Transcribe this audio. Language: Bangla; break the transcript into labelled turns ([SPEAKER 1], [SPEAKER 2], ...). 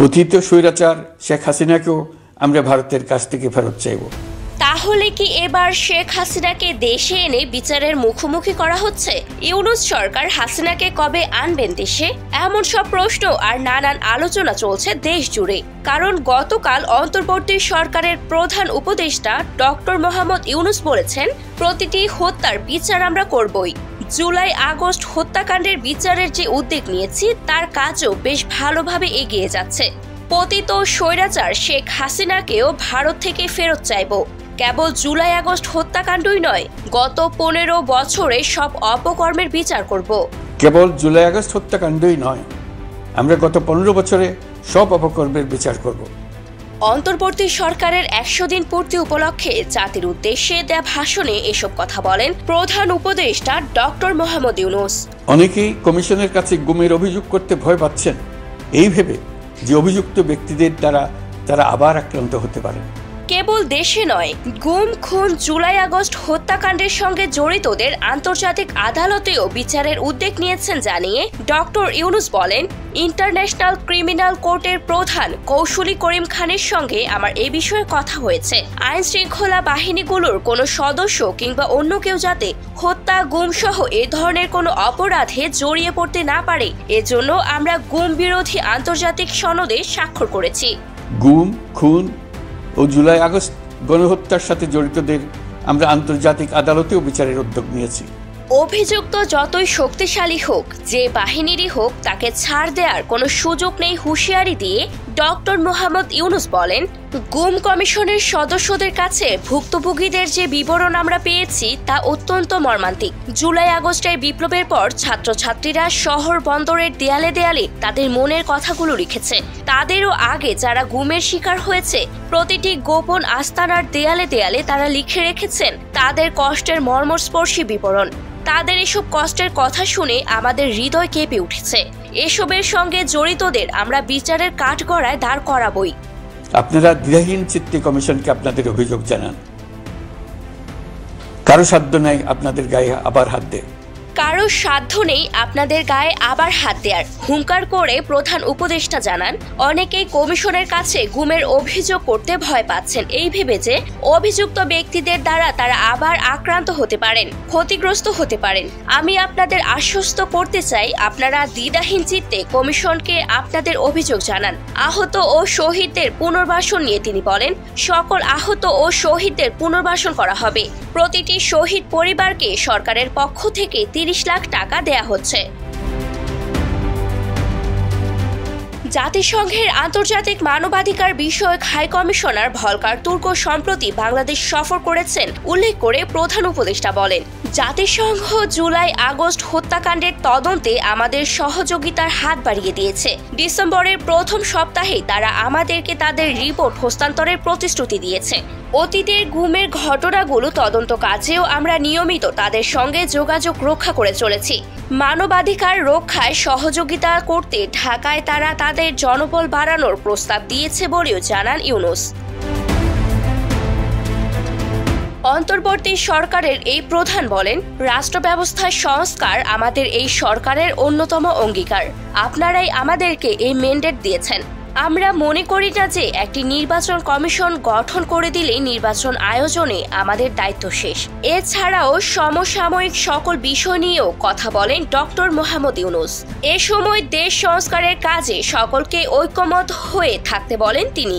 [SPEAKER 1] পতিত স্বৈরাচার শেখ হাসিনাকেও আমরা ভারতের কাছ থেকে ফেরত চাইব।
[SPEAKER 2] তাহলে কি এবার শেখ হাসিনাকে দেশে এনে বিচারের মুখোমুখি করা হচ্ছে? ইউনূস সরকার হাসিনাকে কবে আনবেন দেশে? এমন সব প্রশ্ন আর নানান আলোচনা চলছে দেশ জুড়ে। কারণ গতকাল অন্তর্বর্তী সরকারের প্রধান উপদেষ্টা ডক্টর মোহাম্মদ ইউনূস বলেছেন, প্রতিটি হত্যার বিচার আমরা করবই। জুলাই আগস্ট হত্যাকাণ্ডের বিচারের যে উদ্যোগ নিয়েছি তার কাজও বেশ ভালোভাবে এগিয়ে যাচ্ছে। পতিত স্বৈরাচার শেখ হাসিনাকেও ভারত থেকে ফেরত চাইব। কেবল জুলাই আগস্ট হত্যাকাণ্ডই নয়, গত 15 বছরে সব অপকর্মের বিচার করব।
[SPEAKER 1] কেবল জুলাই আগস্ট হত্যাকাণ্ডই নয়, আমরা গত 15 বছরে সব অপকর্মের বিচার করব।
[SPEAKER 2] অন্তর্বর্তী সরকারের 100 দিন পূর্তি উপলক্ষে জাতির উদ্দেশ্যে দেয়া ভাষণে এসব কথা বলেন প্রধান উপদেষ্টা ডক্টর মোহাম্মদ ইউনূস।
[SPEAKER 1] অনেকেই কমিশনের কাছে গুমের অভিযোগ করতে ভয় পাচ্ছেন, এই ভেবে যে অভিযুক্ত ব্যক্তিদের দ্বারা তারা আবার আক্রান্ত হতে পারে।
[SPEAKER 2] কেবল দেশে নয়, গুম, খুন, জুলাই আগস্ট হত্যাকাণ্ডের সঙ্গে জড়িতদের আন্তর্জাতিক আদালতেও বিচারের উদ্যোগ নিয়েছেন জানিয়ে ডক্টর ইউনূস বলেন, ইন্টারন্যাশনাল ক্রিমিনাল কোর্টের প্রধান কৌশলী করিম খানের সঙ্গে আমার এ বিষয়ে কথা হয়েছে। আইন শৃঙ্খলা বাহিনীগুলোর কোনো সদস্য কিংবা অন্য কেউ যাতে হত্যা, গুম সহ এ ধরনের কোনো অপরাধে জড়িয়ে পড়তে না পারে, এজন্য আমরা গুম বিরোধী আন্তর্জাতিক সনদে স্বাক্ষর করেছি।
[SPEAKER 1] গুম, খুন ও জুলাই আগস্ট গণহত্যার সাথে জড়িতদের আমরা আন্তর্জাতিক আদালতেও বিচারের উদ্যোগ নিয়েছি।
[SPEAKER 2] অভিযুক্ত যতই শক্তিশালী হোক, যে বাহিনীরই হোক, তাকে ছাড় দেওয়ার কোনো সুযোগ নেই হুঁশিয়ারি দিয়ে ডক্টর মোহাম্মদ ইউনূস বলেন, গুম কমিশনের সদস্যদের কাছে ভুক্তভোগীদের যে বিবরণ আমরা পেয়েছি তা অত্যন্ত মর্মান্তিক। জুলাই আগস্টের বিপ্লবের পর ছাত্রছাত্রীরা শহর বন্দরের দেয়ালে দেয়ালে তাদের মনের কথাগুলো লিখেছে। তাদেরও আগে যারা গুমের শিকার হয়েছে, প্রতিটি গোপন আস্তানার দেয়ালে দেয়ালে তারা লিখে রেখেছেন তাদের কষ্টের মর্মস্পর্শী বিবরণ। তাদের এসব কষ্টের কথা শুনে আমাদের হৃদয় কেঁপে উঠেছে। এসবের সঙ্গে জড়িতদের আমরা বিচারের কাঠগড়ায় দাঁড় করাবই।
[SPEAKER 1] আপনারা দ্বিধাহীন চিত্তে কমিশনকে আপনাদের অভিযোগ জানান। কারো সাধ্য নাই আপনাদের গায়ে আবার হাত দেয়।
[SPEAKER 2] কারো সাধ্য নেই আপনাদের গায়ে আবার হাত দেওয়ার হুঙ্কার করে প্রধান উপদেষ্টা জানান, অনেকেই কমিশনের কাছে গুমের অভিযোগ করতে ভয় পাচ্ছেন এই ভেবে যে অভিযুক্ত ব্যক্তিদের দ্বারা তারা আবার আক্রান্ত হতে পারেন, ক্ষতিগ্রস্ত হতে পারেন। আমি আপনাদের আশ্বস্ত করতে চাই, আপনারা দ্বিধাহীন চিত্তে কমিশনকে আপনাদের অভিযোগ জানান। আহত ও শহীদদের পুনর্বাসন নিয়ে তিনি বলেন, সকল আহত ও শহীদদের পুনর্বাসন করা হবে। প্রতিটি শহীদ পরিবারকে সরকারের পক্ষ থেকে 30 লাখ টাকা দেয়া হচ্ছে। জাতিসংঘের আন্তর্জাতিক মানবাধিকার বিষয়ক হাই কমিশনার ভলকার তুর্ক সম্প্রতি বাংলাদেশ সফর করেছেন উল্লেখ করে প্রধান উপদেষ্টা বলেন, জাতিসংঘ জুলাই আগস্ট হত্যাকাণ্ডের তদন্তে আমাদের সহযোগিতার হাত বাড়িয়ে দিয়েছে। ডিসেম্বরের প্রথম সপ্তাহেই তারা আমাদেরকে তাদের রিপোর্ট হস্তান্তরের প্রতিশ্রুতি দিয়েছে। অতীতের গুমের ঘটনাগুলো তদন্ত কাজেও আমরা নিয়মিত তাদের সঙ্গে যোগাযোগ রক্ষা করে চলেছি। মানবাধিকার রক্ষায় সহযোগিতা করতে ঢাকায় তারা তাদের জনবল বাড়ানোর প্রস্তাব দিয়েছে বলেও জানান ইউনূস। অন্তর্বর্তী সরকারের এই প্রধান বলেন, রাষ্ট্র ব্যবস্থার সংস্কার আমাদের এই সরকারের অন্যতম অঙ্গীকার। আপনারাই আমাদেরকে এই ম্যান্ডেট দিয়েছেন। আমরা মনে করি না যে একটি নির্বাচন কমিশন গঠন করে দিলে নির্বাচন আয়োজনে আমাদের দায়িত্ব শেষ। এছাড়াও সমসাময়িক সকল বিষয় নিয়েও কথা বলেন ডক্টর মোহাম্মদ ইউনূস। এ সময় দেশ সংস্কারের কাজে সকলকে ঐক্যমত হয়ে থাকতে বলেন তিনি।